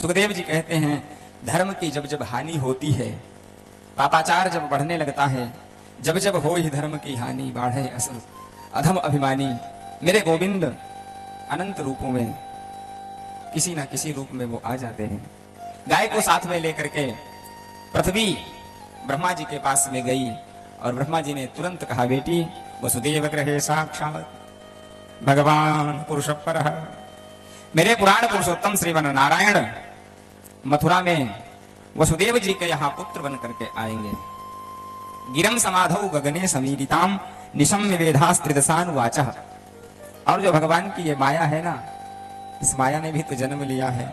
सुखदेव जी कहते हैं, धर्म की जब जब हानि होती है, पापाचार जब बढ़ने लगता है, जब जब हो ही धर्म की हानि, बाढ़े असुर अधम अभिमानी, मेरे गोविंद अनंत रूपों में किसी ना किसी रूप में वो आ जाते हैं। गाय को साथ में लेकर के पृथ्वी ब्रह्मा जी के पास में गई और ब्रह्मा जी ने तुरंत कहा, बेटी वसुदेव ग्रहे साक्षात भगवान पुरुष पर, मेरे पुराण पुरुषोत्तम श्रीमन नारायण मथुरा में वसुदेव जी के यहाँ पुत्र बन करके आएंगे। गिरम समाधौ गगने समीरिताम निशम वेदास्त्रिदशान वाचः। और जो भगवान की ये माया है ना, इस माया ने भी तो जन्म लिया है,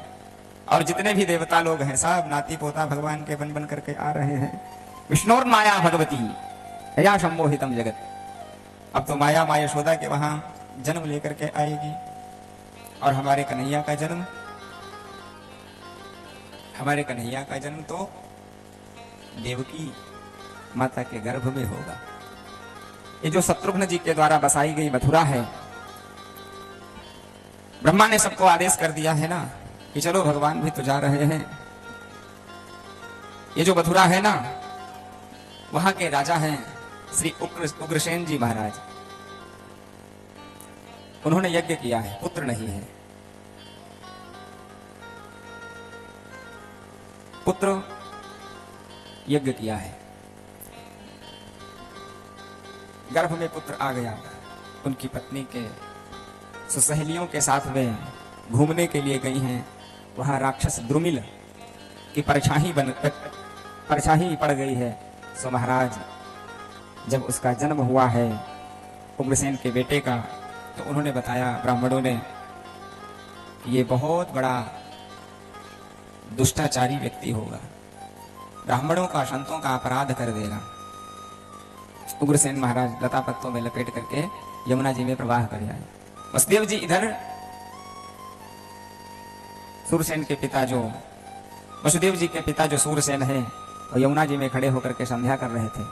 और जितने भी देवता लोग हैं सब नाती पोता भगवान के बन बन करके आ रहे हैं। विष्णुर माया भगवती या सम्मोहितम जगत। अब तो माया माँ यशोदा के वहां जन्म लेकर के आएगी, और हमारे कन्हैया का जन्म, हमारे कन्हैया का जन्म तो देवकी माता के गर्भ में होगा। ये जो शत्रुघ्न जी के द्वारा बसाई गई मथुरा है, ब्रह्मा ने सबको आदेश कर दिया है ना कि चलो भगवान भी तो जा रहे हैं। ये जो मथुरा है ना, वहां के राजा हैं श्री उग्रसेन जी महाराज। उन्होंने यज्ञ किया है, पुत्र नहीं है, पुत्र यज्ञ किया है, गर्भ में पुत्र आ गया। उनकी पत्नी के सहेलियों के साथ में घूमने के लिए गई हैं। वहां राक्षस द्रुमिल की परछाई पड़ गई है। सो महाराज जब उसका जन्म हुआ है उग्रसेन के बेटे का, तो उन्होंने बताया ब्राह्मणों ने, ये बहुत बड़ा दुष्टाचारी व्यक्ति होगा, ब्राह्मणों का संतों का अपराध कर देगा। उग्रसेन महाराज लता पत्तों में लपेट करके यमुना जी में प्रवाह कर जाए। वसुदेव जी इधर सूरसेन के पिता जो वसुदेव जी के पिता जो सूरसेन है, वो यमुना जी में खड़े होकर के संध्या कर रहे थे।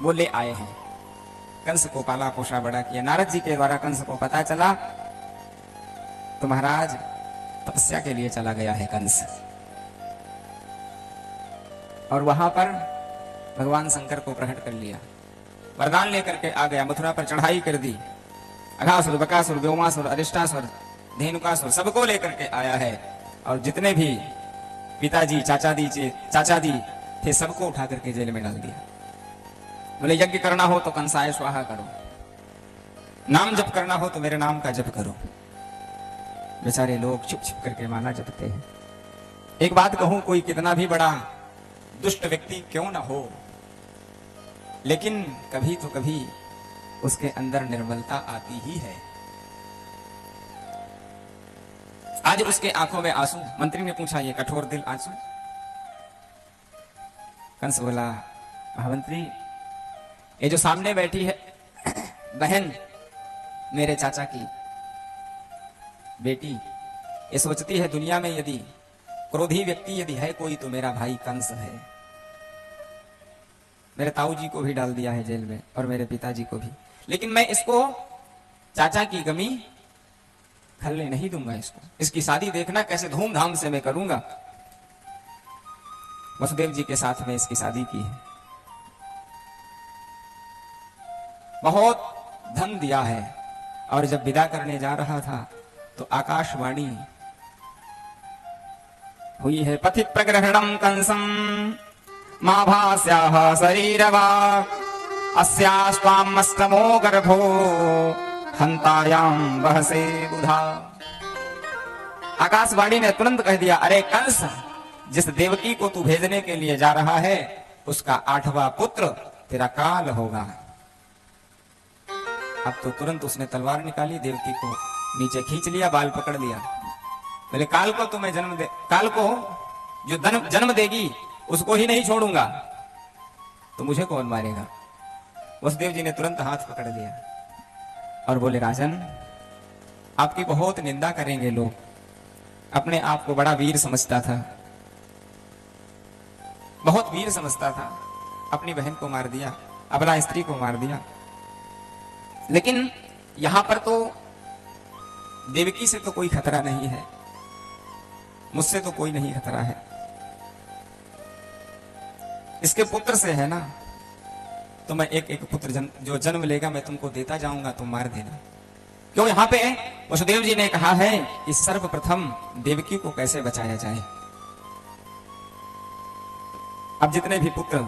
वो ले आए हैं, कंस को पाला पोषा बड़ा किया। नारद जी के द्वारा कंस को पता चला तो महाराज तपस्या के लिए चला गया है कंस, और वहां पर भगवान शंकर को प्रकट कर लिया, वरदान लेकर के आ गया। मथुरा पर चढ़ाई कर दी, अघासुर बकासुर व्योमासुर अरिष्टासुर धेनुकासुर सबको लेकर के आया है। और जितने भी पिताजी चाचा दी थे सबको उठा करके जेल में डाल दिया। बोले यज्ञ करना हो तो कंसाय स्वाहा करो, नाम जप करना हो तो मेरे नाम का जप करो। बेचारे लोग छुप छुप करके माला जपते हैं। एक बात कहूं, कोई कितना भी बड़ा दुष्ट व्यक्ति क्यों ना हो, लेकिन कभी तो कभी उसके अंदर निर्मलता आती ही है। आज उसके आंखों में आंसू। मंत्री ने पूछा, ये कठोर दिल आंसू? कंस बोला, महामंत्री ये जो सामने बैठी है बहन मेरे चाचा की बेटी, ये सोचती है दुनिया में यदि क्रोधी व्यक्ति यदि है कोई तो मेरा भाई कंस है। मेरे ताऊ जी को भी डाल दिया है जेल में और मेरे पिताजी को भी, लेकिन मैं इसको चाचा की गमी खलने नहीं दूंगा। इसकी शादी देखना कैसे धूमधाम से मैं करूंगा। वसुदेव जी के साथ में इसकी शादी की है, बहुत धन दिया है। और जब विदा करने जा रहा था तो आकाशवाणी हुई है, पथित प्रग्रहणम कंसम मा भास्याः शरीरवाक् अस्यास्त्वाम् अष्टमो गर्भो हन्तायाम् वहसे बुधा। आकाशवाणी ने तुरंत कह दिया, अरे कंस, जिस देवकी को तू भेजने के लिए जा रहा है उसका 8वां पुत्र तेरा काल होगा। अब तो तुरंत उसने तलवार निकाली, देवकी को नीचे खींच लिया, बाल पकड़ लिया। बोले काल को तो मैं काल को जो जन्म देगी उसको ही नहीं छोड़ूंगा, तो मुझे कौन मारेगा। वसुदेव जी ने तुरंत हाथ पकड़ लिया और बोले, राजन आपकी बहुत निंदा करेंगे लोग। अपने आप को बड़ा वीर समझता था, बहुत वीर समझता था, अपनी बहन को मार दिया, अपना स्त्री को मार दिया। लेकिन यहां पर तो देवकी से तो कोई खतरा नहीं है, मुझसे तो कोई नहीं खतरा है, इसके पुत्र से है ना। तो मैं एक एक पुत्र जो जन्म लेगा मैं तुमको देता जाऊंगा, तुम मार देना। क्यों? यहां पे वसुदेव जी ने कहा है कि सर्वप्रथम देवकी को कैसे बचाया जाए। अब जितने भी पुत्र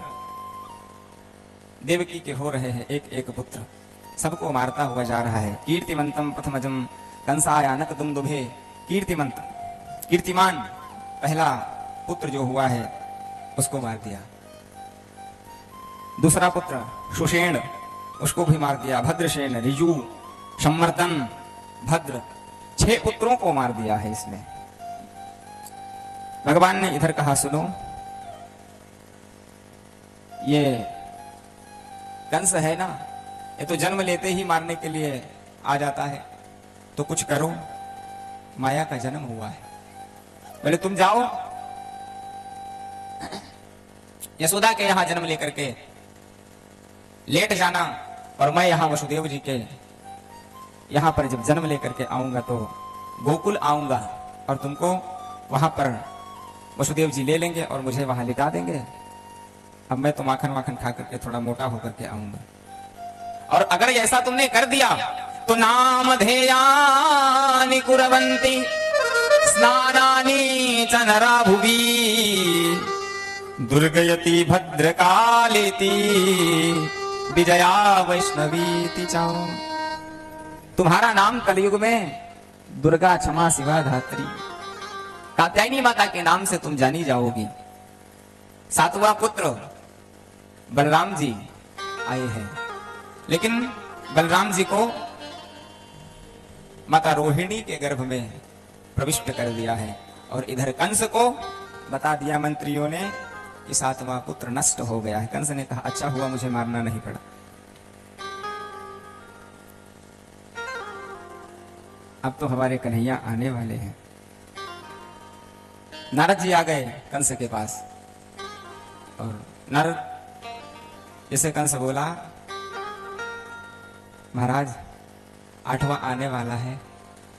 देवकी के हो रहे हैं, एक एक पुत्र सबको मारता हुआ जा रहा है। कीर्तिमंतम प्रथमजम कंसायानक दुमदुभे, कीर्तिमंत कीर्तिमान पहला पुत्र जो हुआ है उसको मार दिया। दूसरा पुत्र सुषेण, उसको भी मार दिया। भद्रसेन, ऋजु, संवर्तन, भद्र, 6 पुत्रों को मार दिया है इसने। भगवान ने इधर कहा सुनो, ये कंस है ना, ये तो जन्म लेते ही मारने के लिए आ जाता है, तो कुछ करो। माया का जन्म हुआ है, बोले तुम जाओ यशोदा के यहां जन्म लेकर के लेट जाना, और मैं यहां वसुदेव जी के यहां पर जब जन्म लेकर के आऊंगा तो गोकुल आऊंगा और तुमको वहां पर वसुदेव जी ले लेंगे और मुझे वहां लिटा देंगे। अब मैं तो माखन वाखन खा करके थोड़ा मोटा होकर के आऊंगा, और अगर ऐसा तुमने कर दिया तो नाम धेयानि कुरवन्ति स्नानानि च नरा भुवि दुर्गयति भद्रकालेति विजया वैष्णवीति चाओ। तुम्हारा नाम कलयुग में दुर्गा, क्षमा, शिवा, धात्री, कात्यायनी माता के नाम से तुम जानी जाओगी। 7वां पुत्र बलराम जी आए हैं, लेकिन बलराम जी को माता रोहिणी के गर्भ में प्रविष्ट कर दिया है, और इधर कंस को बता दिया मंत्रियों ने कि 7वां पुत्र नष्ट हो गया है। कंस ने कहा अच्छा हुआ मुझे मारना नहीं पड़ा। अब तो हमारे कन्हैया आने वाले हैं। नारद जी आ गए कंस के पास, और नारद जैसे कंस बोला महाराज 8वां आने वाला है,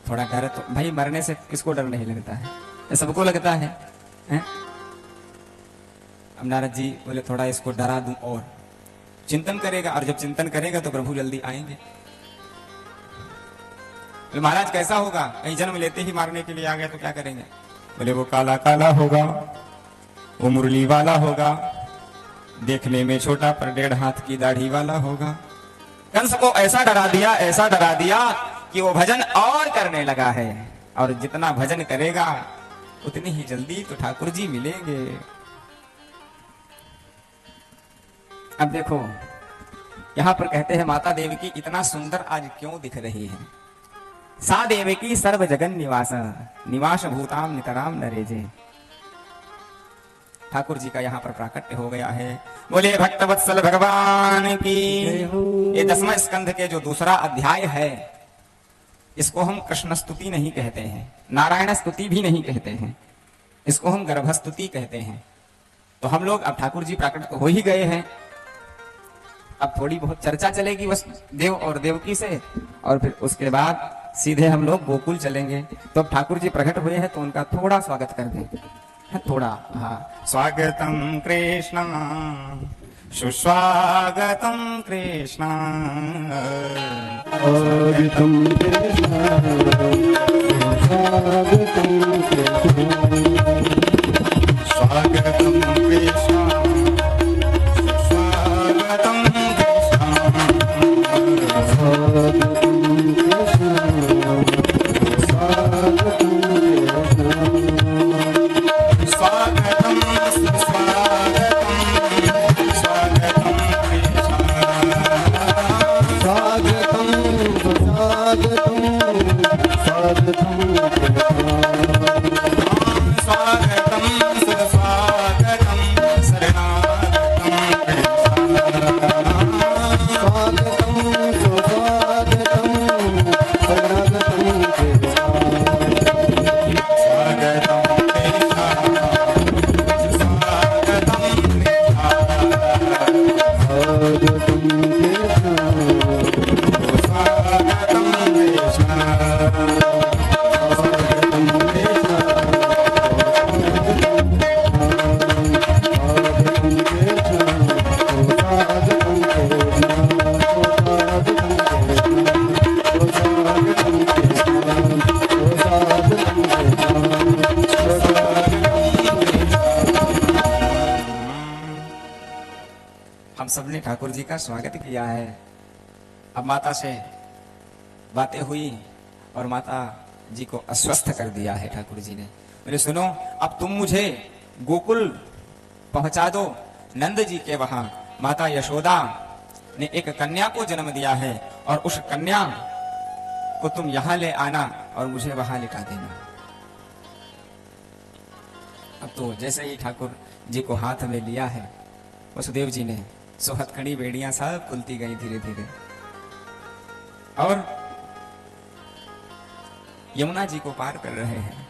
थोड़ा डर तो भाई, मरने से किसको डर नहीं लगता है, ये सबको लगता है, हैं? अब नारद जी बोले थोड़ा इसको डरा दूं और चिंतन करेगा, और जब चिंतन करेगा तो प्रभु जल्दी आएंगे। बोले महाराज कैसा होगा, कहीं जन्म लेते ही मारने के लिए आ गया तो क्या करेंगे? बोले वो काला काला होगा, वो मुरली वाला होगा, देखने में छोटा पर 1.5 हाथ की दाढ़ी वाला होगा। कंस को ऐसा डरा दिया, ऐसा डरा दिया कि वो भजन और करने लगा है, और जितना भजन करेगा उतनी ही जल्दी तो ठाकुर जी मिलेंगे। अब देखो यहां पर कहते हैं माता देवकी इतना सुंदर आज क्यों दिख रही है। सा देवकी सर्व जगन निवास निवास भूताम नितराम नरेजे। ठाकुर जी का यहाँ पर प्राकट्य हो गया है। बोले भक्त वत्सल भगवान की। ये 10वां स्कंध के जो दूसरा अध्याय है, इसको हम कृष्ण स्तुति नहीं कहते हैं, नारायण स्तुति भी नहीं कहते हैं, इसको हम गर्भस्तुति कहते हैं। तो हम लोग अब ठाकुर जी प्राकट हो ही गए हैं, अब थोड़ी बहुत चर्चा चलेगी बस देव और देवकी से, और फिर उसके बाद सीधे हम लोग गोकुल चलेंगे। तो अब ठाकुर जी प्रकट हुए हैं तो उनका थोड़ा स्वागत कर दें, थोड़ा। हाँ, स्वागतम कृष्ण सुस्वागतम कृष्ण, स्वागतम कृष्ण स्वागतम कृष्ण स्वागतम स्वागतम कृष्ण ने ठाकुर जी का स्वागत किया है। अब माता से बातें हुई और माता जी को अस्वस्थ कर दिया है ठाकुर जी ने। बोले सुनो, अब तुम मुझे गोकुल पहुंचा दो। नंद जी के वहां माता यशोदा ने एक कन्या को जन्म दिया है और उस कन्या को तुम यहां ले आना और मुझे वहां लिटा देना। अब तो जैसे ही ठाकुर जी को हाथ में लिया है वसुदेव जी ने, सो हथकड़ी बेड़ियां सब खुलती गई धीरे धीरे और यमुना जी को पार कर रहे हैं।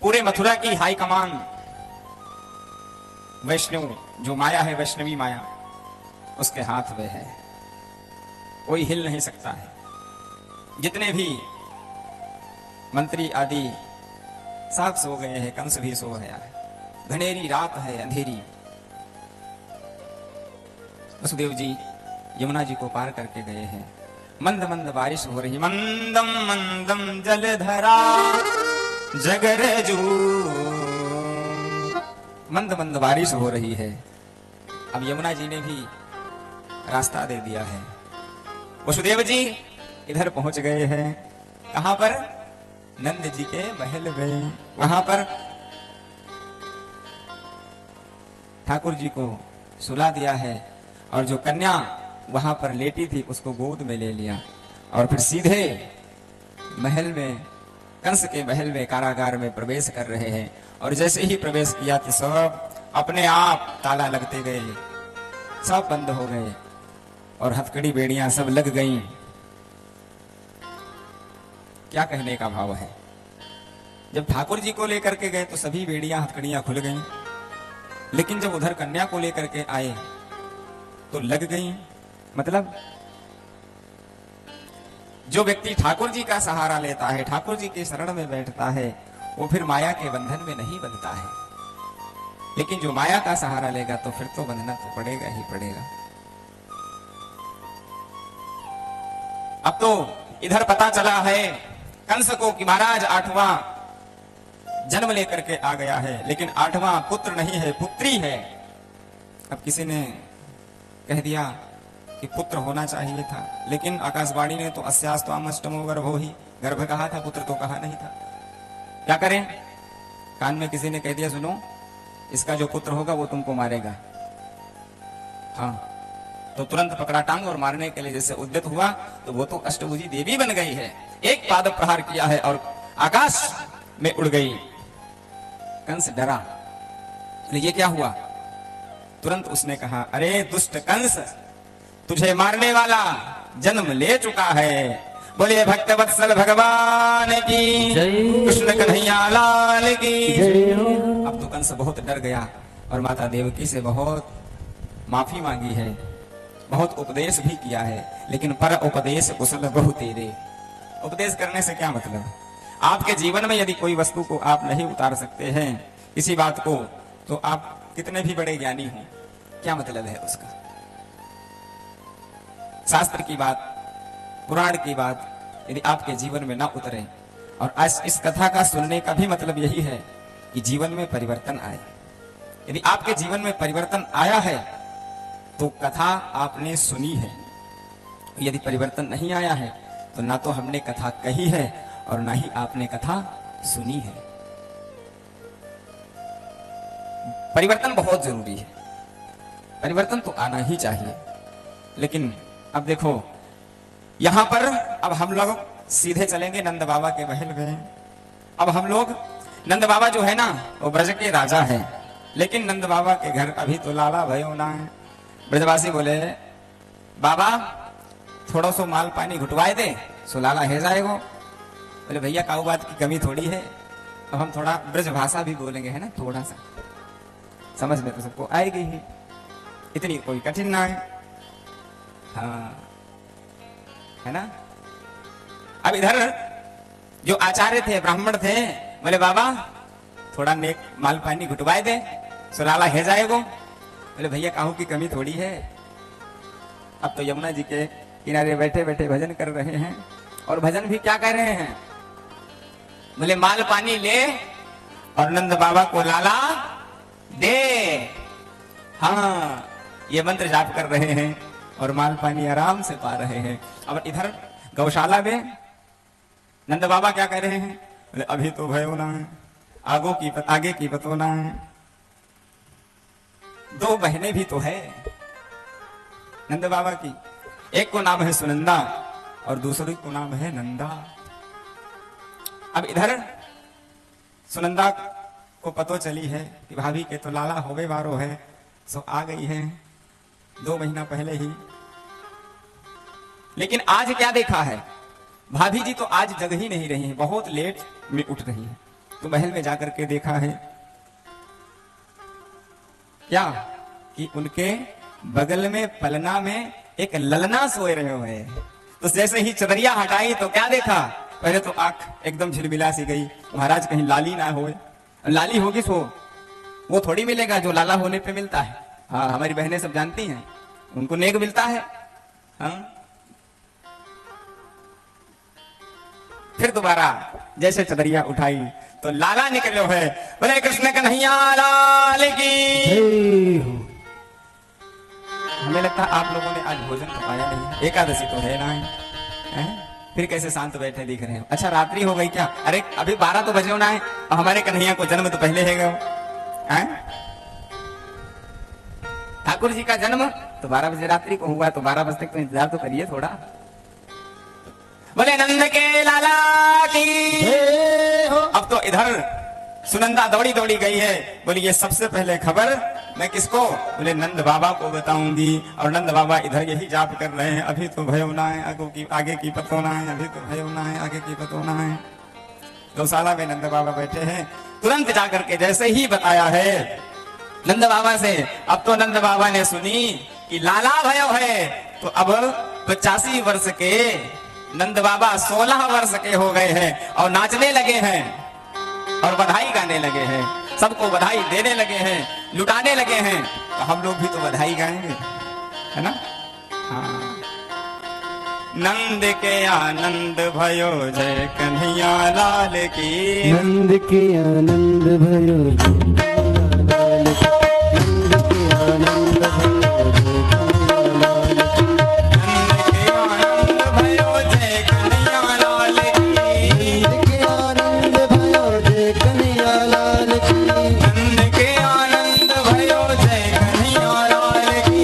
पूरे मथुरा की हाई कमान वैष्णव जो माया है, वैष्णवी माया, उसके हाथ में है, कोई हिल नहीं सकता है। जितने भी मंत्री आदि सब सो गए हैं, कंस भी सो गया है, घनेरी रात है, अंधेरी। वसुदेव जी यमुना जी को पार करके गए हैं। मंद मंद बारिश हो रही, मंदम मंदम जलधरा जगरजू, मंद मंद बारिश हो रही है। अब यमुना जी ने भी रास्ता दे दिया है। वसुदेव जी इधर पहुंच गए हैं। कहां पर? नंद जी के महल में। वहां पर ठाकुर जी को सुला दिया है और जो कन्या वहां पर लेटी थी उसको गोद में ले लिया और फिर सीधे महल में, कंस के महल में, कारागार में प्रवेश कर रहे हैं। और जैसे ही प्रवेश किया तो सब अपने आप ताला लगते गए, सब बंद हो गए और हथकड़ी बेड़ियां सब लग गईं। क्या कहने का भाव है? जब ठाकुर जी को लेकर के गए तो सभी बेड़ियां हथकड़ियां खुल गईं, लेकिन जब उधर कन्या को लेकर के आए तो लग गईं। मतलब जो व्यक्ति ठाकुर जी का सहारा लेता है, ठाकुर जी के शरण में बैठता है, वो फिर माया के बंधन में नहीं बंधता है। लेकिन जो माया का सहारा लेगा तो फिर तो बंधना तो पड़ेगा ही पड़ेगा। अब तो इधर पता चला है कंस को कि महाराज 8वां जन्म लेकर के आ गया है, लेकिन 8वां पुत्र नहीं है, पुत्री है। अब किसी ने कह दिया कि पुत्र होना चाहिए था, लेकिन आकाशवाणी ने तो अस्यास्त्वाम अष्टमो गर्भो ही, गर्भ कहा था, पुत्र तो कहा नहीं था। क्या करें? कान में किसी ने कह दिया सुनो, इसका जो पुत्र होगा वो तुमको मारेगा। हाँ, तो तुरंत पकड़ा टांग और मारने के लिए जैसे उद्यत हुआ तो वो तो अष्टभुजी देवी बन गई है। एक पाद प्रहार किया है और आकाश में उड़ गई। कंस डरा, ये क्या हुआ? तुरंत उसने कहा, अरे दुष्ट कंस, तुझे मारने वाला जन्म ले चुका है। बोलिए भक्तवत्सल भगवान की, कृष्ण कन्हैया लाल की। अब तो कंस बहुत डर गया और माता देवकी से बहुत माफी मांगी है, बहुत उपदेश भी किया है, लेकिन पर उपदेश कुशल बहु तेरे। उपदेश करने से क्या मतलब? आपके जीवन में यदि कोई वस्तु को आप नहीं उतार सकते हैं, किसी बात को, तो आप कितने भी बड़े ज्ञानी हों, क्या मतलब है उसका? शास्त्र की बात, पुराण की बात यदि आपके जीवन में ना उतरे, और आज इस कथा का सुनने का भी मतलब यही है कि जीवन में परिवर्तन आए। यदि आपके जीवन में परिवर्तन आया है तो कथा आपने सुनी है, यदि परिवर्तन नहीं आया है तो ना तो हमने कथा कही है और ना ही आपने कथा सुनी है। परिवर्तन बहुत जरूरी है, परिवर्तन तो आना ही चाहिए। लेकिन अब देखो यहां पर, अब हम लोग सीधे चलेंगे नंद बाबा के महल में। अब हम लोग, नंद बाबा जो है ना वो ब्रज के राजा है, लेकिन नंद बाबा के घर अभी तो लाला भयो ना है। ब्रजवासी बोले, बाबा थोड़ा सो माल पानी घुटवाए दे, सो लाला है जाएगो। बोले भैया काऊ बात की कमी थोड़ी है, अब हम थोड़ा ब्रज भाषा भी बोलेंगे, है ना, थोड़ा सा समझ में तो सबको आएगी ही, इतनी कोई कठिन ना है। हाँ, है ना। अब इधर जो आचार्य थे, ब्राह्मण थे, बोले बाबा थोड़ा नेक माल पानी घुटवाए दे, सो लाला है जाएगो। बोले भैया काहू की कमी थोड़ी है। अब तो यमुना जी के किनारे बैठे बैठे भजन कर रहे हैं, और भजन भी क्या कर रहे हैं? बोले माल पानी ले और नंद बाबा को लाला दे। हाँ, ये मंत्र जाप कर रहे हैं और माल पानी आराम से पा रहे हैं। अब इधर गौशाला में नंद बाबा क्या कह रहे हैं? बोले अभी तो भयो ना है, आगे की पतो ना है। दो बहनें भी तो है नंद बाबा की, एक को नाम है सुनंदा और दूसरी को नाम है नंदा। अब इधर सुनंदा को पतो चली है कि भाभी के तो लाला होवे वारो है, सो आ गई है 2 महीना पहले ही। लेकिन आज क्या देखा है? भाभी जी तो आज जग ही नहीं रही है, बहुत लेट में उठ रही है। तो महल में जाकर के देखा है क्या कि उनके बगल में पलना में एक ललना सोए रहे हुए हैं। तो जैसे ही चदरिया हटाई तो क्या देखा? पहले तो आंख एकदम झिलमिला सी गई, महाराज कहीं लाली ना होए। लाली होगी सो वो थोड़ी मिलेगा जो लाला होने पे मिलता है। हाँ, हमारी बहनें सब जानती हैं, उनको नेक मिलता है। हाँ? फिर दोबारा जैसे चदरिया उठाई तो लाला निकले हुए। बोले कृष्ण कन्हैया लाल की। हमें लगता है आप लोगों ने आज भोजन तो पाया नहीं, एकादशी तो है ना है? फिर कैसे शांत बैठे दिख रहे हैं? अच्छा रात्रि हो गई क्या? अरे अभी 12 तो बजे होना है और हमारे कन्हैया को जन्म तो पहले है गए। ठाकुर जी का जन्म तो 12 बजे रात्रि को हुआ, तो 12 बजे तक तो इंतजार तो करिए थोड़ा। बोले नंद के लाला की। अब तो इधर सुनंदा दौड़ी दौड़ी गई है। बोली ये सबसे पहले खबर मैं किसको? बोले नंद बाबा को बताऊंगी। और नंद बाबा इधर यही जाप कर रहे हैं, अभी तो भयो ना है, आगे की पतो ना है, अभी तो भयो ना है, आगे की पतो ना है। गौशाला में नंद बाबा बैठे हैं। तुरंत जाकर के जैसे ही बताया है नंद बाबा से, अब तो नंद बाबा ने सुनी कि लाला भयो है। तो अब 85 वर्ष के नंद बाबा 16 वर्ष के हो गए हैं और नाचने लगे हैं और बधाई गाने लगे हैं, सबको बधाई देने लगे हैं, लुटाने लगे हैं। तो हम लोग भी तो बधाई गाएंगे, है ना? हाँ। नंद के आनंद भयो जय कन्हैया लाल की। नंद के आनंद भयो नंद के आनंद भयो जय कन्हैया लाल की। नंद के आनंद भयो जय कन्हैया लाल की। नंद के आनंद भयो जय कन्हैया लाल की।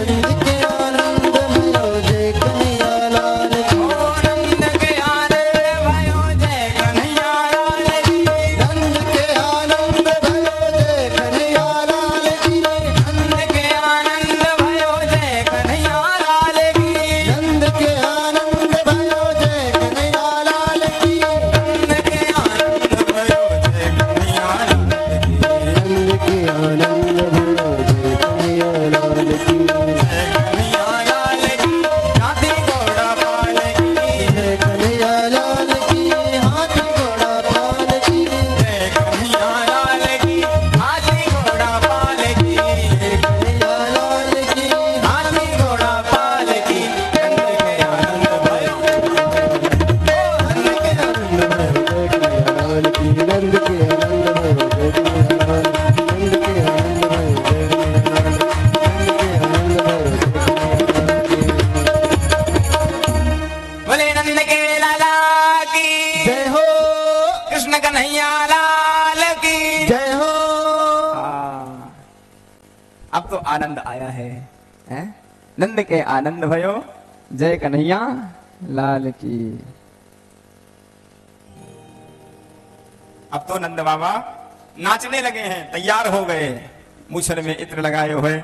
नंद के आनंद भयो जय कन्हैया लाल की। नंद के आनंद भयो जय कन्हैया लाल की। नंद के आनंद भयो जय कन्हैया लाल की। नंद के आनंद भयो जय कन्हैया लाल की। नंद के आनंद भयो जय कन्हैया लाल की। नंद के आनंद भयो जय कन्हैया लाल की। नंद के आनंद भयो जय कन्हैया लाल की। जय कन्हैया लाल की, हाथी घोड़ा पाल की। जय कन्हैया लाल की, हाथी घोड़ा पाल की। जय कन्हैया लाल की, हाथी घोड़ा पाल की। जय कन्हैया लाल की, हाथी घोड़ा पाल की। नंद के आनंद भयो नंद के आनंद भयो जय कन्हैया लाल की। नंद के आनंद भयो जय कन्हैया लाल की। नंद के आनंद भयो जय कन्हैया लाल की। नंद के आनंद भयो जय कन्हैया लाल की। बोले नंद के लाला की जय हो, कृष्ण कन्हैया लाल की जय हो। अब तो आनंद आया है, हैं? नंद के आनंद भयो जय कन्हैया लाल की। अब तो नंद बाबा नाचने लगे हैं, तैयार हो गए, मूछल में इत्र लगाए हुए,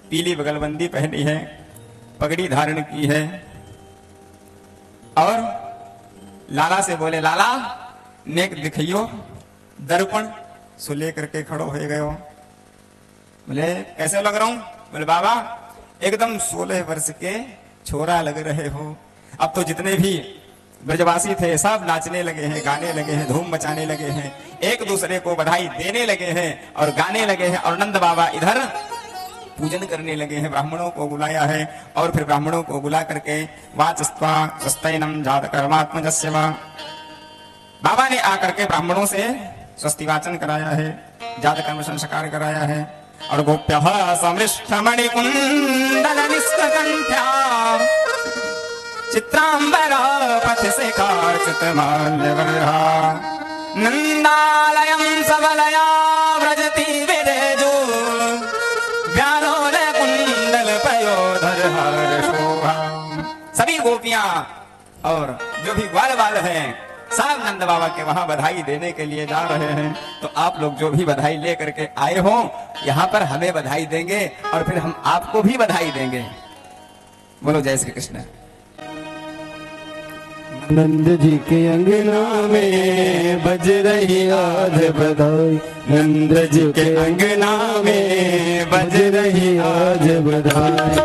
पीली बगलबंदी पहनी है, पगड़ी धारण की है और लाला से बोले लाला नेक दिखियो, दर्पण सो लेकर के खड़ो हो गए हो। बोले कैसे लग रहा हूं? बोले बाबा एकदम 16 वर्ष के छोरा लग रहे हो। अब तो जितने भी ब्रजवासी थे सब नाचने लगे हैं, गाने लगे हैं, धूम मचाने लगे हैं, एक दूसरे को बधाई देने लगे हैं और गाने लगे हैं। और नंद बाबा इधर पूजन करने लगे हैं, ब्राह्मणों को बुलाया है और फिर ब्राह्मणों को बुला करके वाचस्त्वा स्वस्तिनम जात कर्मात्मजस्य वा, बाबा ने आकर के ब्राह्मणों से स्वस्ति वाचन कराया है, जात कर्म संस्कार कराया है और गोप्य समृष्टमणिकुंडल निष्कंठ्या चित्रांबरा पथिशिखार्चित माल्यवर्हा नंदालयं सबलया व्रजति विरेजो व्यालोल कुंडल पयोधर हर शोभा। सभी गोपियां और जो भी ग्वाल वाल हैं सब नंद बाबा के वहां बधाई देने के लिए जा रहे हैं। तो आप लोग जो भी बधाई लेकर के आए हो यहाँ पर हमें बधाई देंगे और फिर हम आपको भी बधाई देंगे। बोलो जय श्री कृष्ण। नंद जी के अंगना में बज रही आज बधाई, नंद जी के अंगना में बज रही आज बधाई।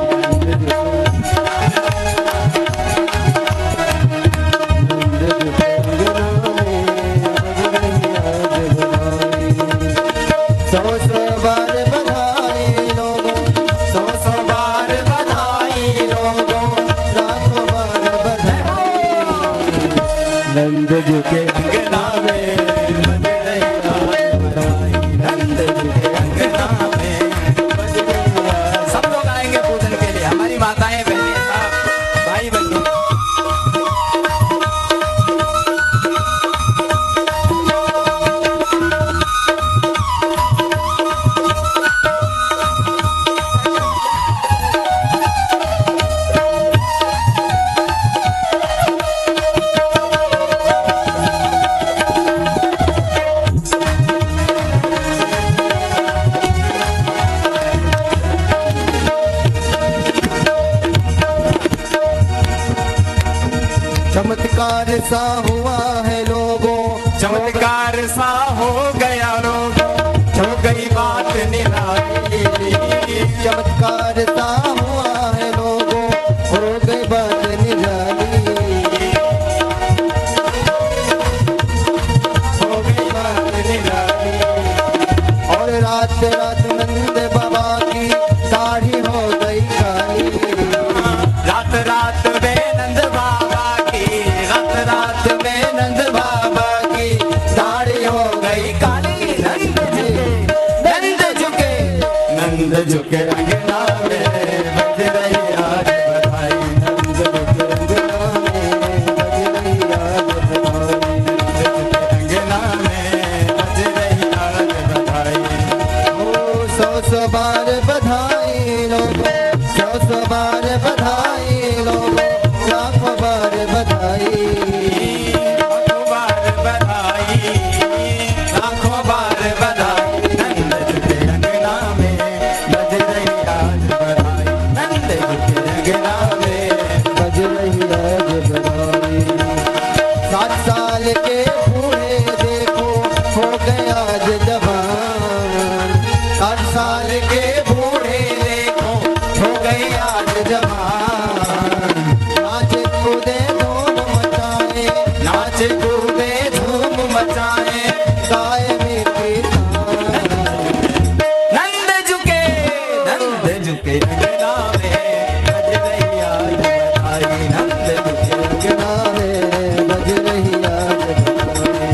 नंद जी के अंगना में बज रही आज बधाई, नंद जी के अंगना में बज रही आज। सब लोग आएंगे पूजन के लिए, हमारी माताएं बहनें सब भाई बंधु। चमत्कार सा हुआ है लोगों, चमत्कार सा हो गया लोगों, हो गई बात निराली। चमत्कार सा हुआ है लोगों, हो गई बात निराली, हो गई बात निराली। और रात रात नंद बाबा की दाढ़ी हो गई काली, रात रात में नंद बाबा की, रात रात में नंद बाबा की दाढ़ी हो गई काली। नंद झुके नंद झुके अंगना में बज रही आज बधाई, नंद झुके अंगना में बज रही आज बधाई, अंगना में बज रही आज बधाई। ओ 100 बार बधाई लोगों, 100 बार बधाई लोगों, लाखों बार बधाई, लाखों बार बधाई, लाखों बार बधाई। नंद झुके अंगना में बज रही आज बधाई, नंद झुके अंगना में बज रही आज बधाई। 7 साल के बूढ़े देखो हो गए आज जवान, 7 साल के बूढ़े देखो हो गए आज जवान। नाच कूदे धूम मचाए, नाच कूदे धूम मचाए, गाए मीठी तान। नंद झुके अंगना में बज रही आज बधाई, नंद झुके अंगना में बज रही आज बधाई।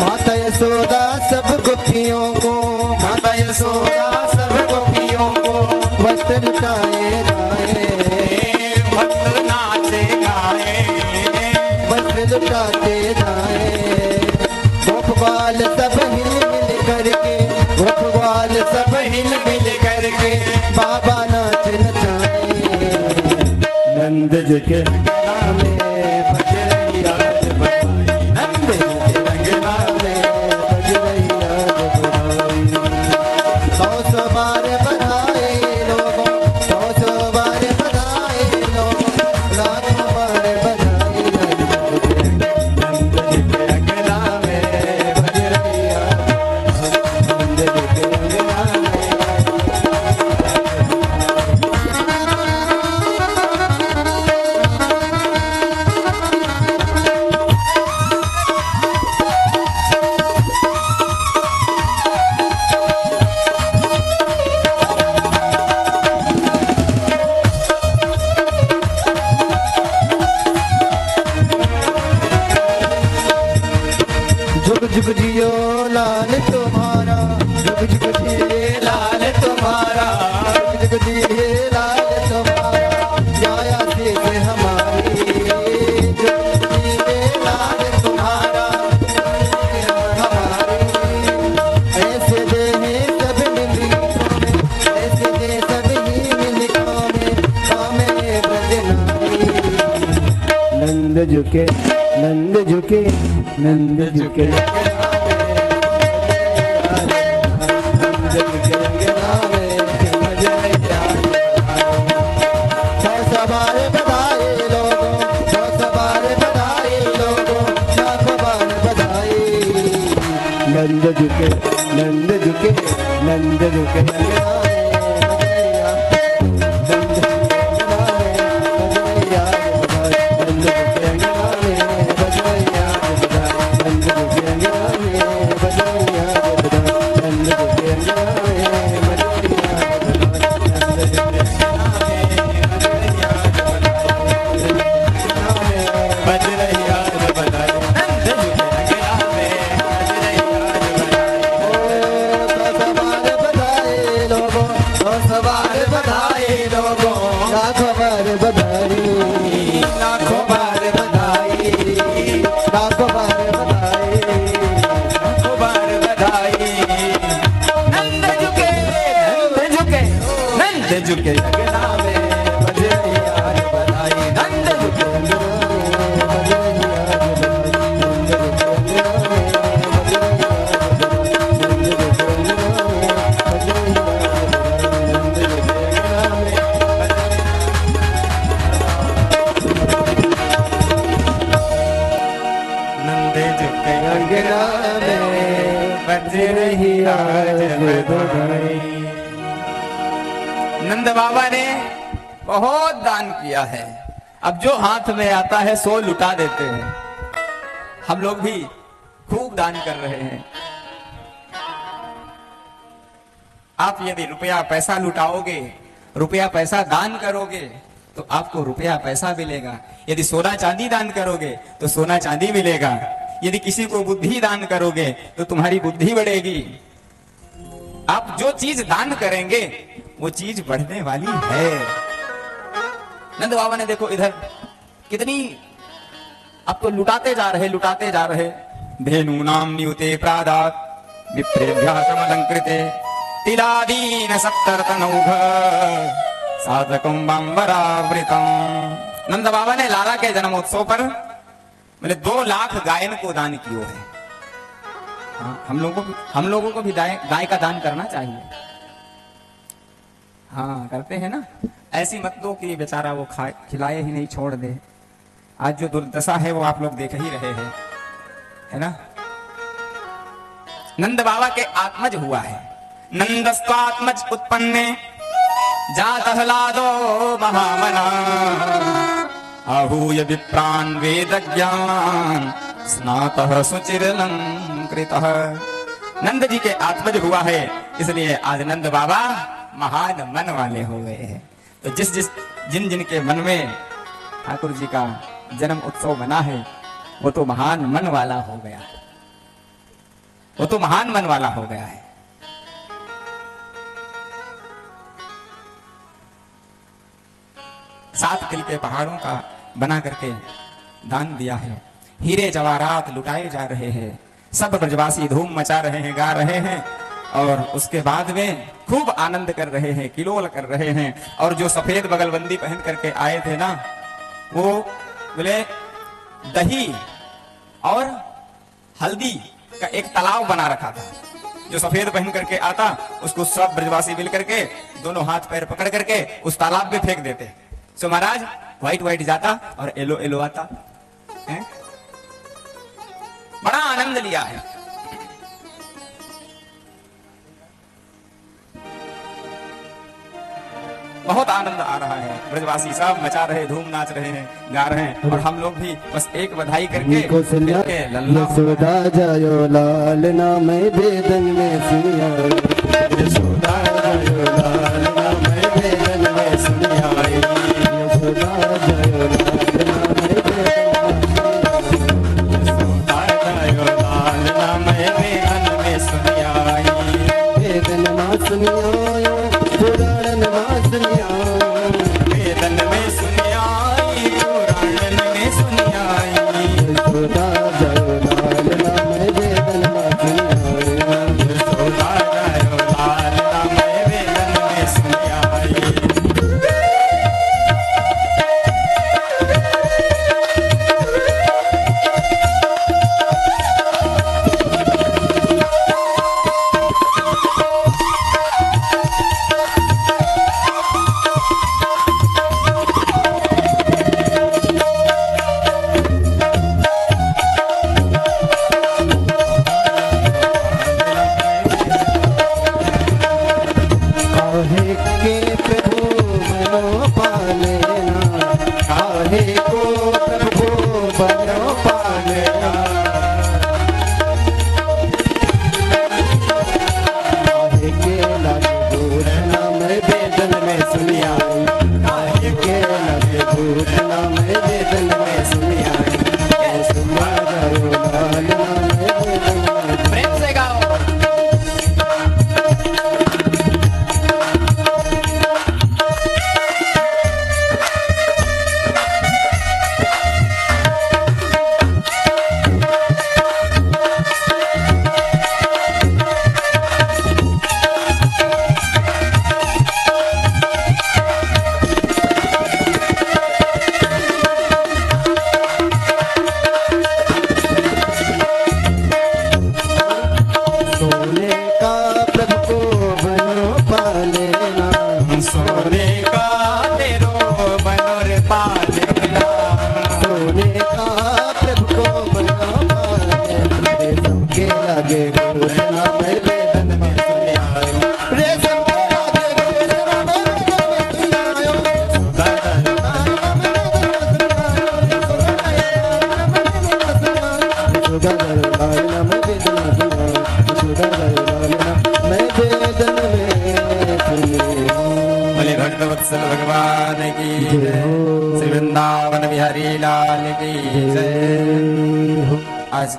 माता यशोदा सब गोपियों को, माता यशोदा सब गोपियों को वस्त्र लुटाए गाए, भक्त नाचे गाए, वस्त्र लुटाते जाए। गोपवाल सब हिल मिल करके, गोपवाल सब हिल मिल करके बाबा नाच नचाए। नंद जी के अंगना में बज रही आज बधाई, नंद झुके अंगना में बज रही आज बधाई। 100 बार बधाई लोगों, 100 बार बधाई लोगों, लाखों बार बधाई। नंद झुके अंगना में बज रही आज, नंद जी के अंगना में। जुग जिए लाल तुम्हारा जाया शीश हमारी जुग जिए लाल तुम्हारा हमारी ऐसे दे सब मिली ऐसे दे सब ही मिली कामे ब्रजनारी नंद झुके नंद झुके नंद झुके नंद झुके नंद झुके नंद झुके झुके नंद बाबा ने बहुत दान किया है। अब जो हाथ में आता है सो लुटा देते हैं। हम लोग भी खूब दान कर रहे हैं। आप यदि रुपया पैसा लुटाओगे, रुपया पैसा दान करोगे तो आपको रुपया पैसा मिलेगा। यदि सोना चांदी दान करोगे तो सोना चांदी मिलेगा। यदि किसी को बुद्धि दान करोगे तो तुम्हारी बुद्धि बढ़ेगी। आप जो चीज दान करेंगे वो चीज बढ़ने वाली है। नंद बाबा ने देखो इधर कितनी अब तो लुटाते जा रहे। धेनु नाम नियुते प्रादात विप्रेभ्यासमलंकृते तिलादीन सप्तरतनौघ साधकं बंबरावृतम। नंद बाबा ने लाला के जन्मोत्सव पर मैंने 2 लाख गायन को दान किया है। हम लोगों को भी गाय का दान करना चाहिए। हाँ करते हैं ना। ऐसी मत दो कि बेचारा वो खिलाए ही नहीं छोड़ दे। आज जो दुर्दशा है वो आप लोग देख ही रहे हैं, है ना। नंद बाबा के आत्मज हुआ है। नंदस्त्वात्मज उत्पन्ने जातहलादो महामना आहूय विप्रान वेदज्ञान स्नातः सुचिरलंकृतः। नंद जी के आत्मज हुआ है, इसलिए आज नंद बाबा महान मन वाले हो गए हैं। तो जिन के मन में ठाकुर जी का जन्म उत्सव बना है वो तो महान मन वाला हो गया है। वो तो महान मन वाला हो गया है। 7 तिल के पहाड़ों का बना करके दान दिया है। हीरे जवाहरात लुटाए जा रहे हैं। सब ब्रजवासी धूम मचा रहे हैं, गा रहे हैं और उसके बाद में खूब आनंद कर रहे हैं, किलोल कर रहे हैं। और जो सफेद बगलबंदी पहन करके आए थे ना, वो बोले दही और हल्दी का एक तालाब बना रखा था। जो सफेद पहन करके आता उसको सब ब्रजवासी मिल करके दोनों हाथ पैर पकड़ करके उस तालाब में फेंक देते। सो महाराज व्हाइट जाता और येलो आता है। बड़ा आनंद लिया है। बहुत आनंद आ रहा है। ब्रजवासी सब मचा रहे, धूम नाच रहे हैं, गा रहे हैं और हम लोग भी बस एक बधाई करके यशोदा जायो लाल नाम वेदन में सुनिया। यशोदा जायो लाल नाम वेदन में सुनिया। यशोदा जायो लाल नाम वेदन में सुनिया। वेदन में सुनिया पुराण सुनियाई वेदन में सुनियाई पुराणन में सुनियाई यशोदा जयो लालना मैं वेदन में सुनियाई यशोदा जयो लालना मैं वेदन में सुनियाई काहे के प्रभु मनो पालेना काहे को प्रभु मनो पालेना काहे के लगे भूषणा मैं वेदन में सुनियाई काहे के लगे भूषणा मैं वेदन में सुनियाई यशोदा जयो लालना मैं वेदन में प्रेम से गाओ सोने का प्रभु को बनो पालेना सोने का तेरो बनोर पालेना सोने का प्रभु को बनो पालेना रेशम के लगे घोषणा मैं वेदन में सुनियायो रेशम के लगे घोषणा मैं वेदन में सुनियायो यशोदा जयो लालना मैं वेदन में सुनियायो यशोदा जयो लालना मैं वेदन में सुनियायो बोले भक्तवत्सल भगवान की जय श्री वृंदावन बिहारी लाल की जय आज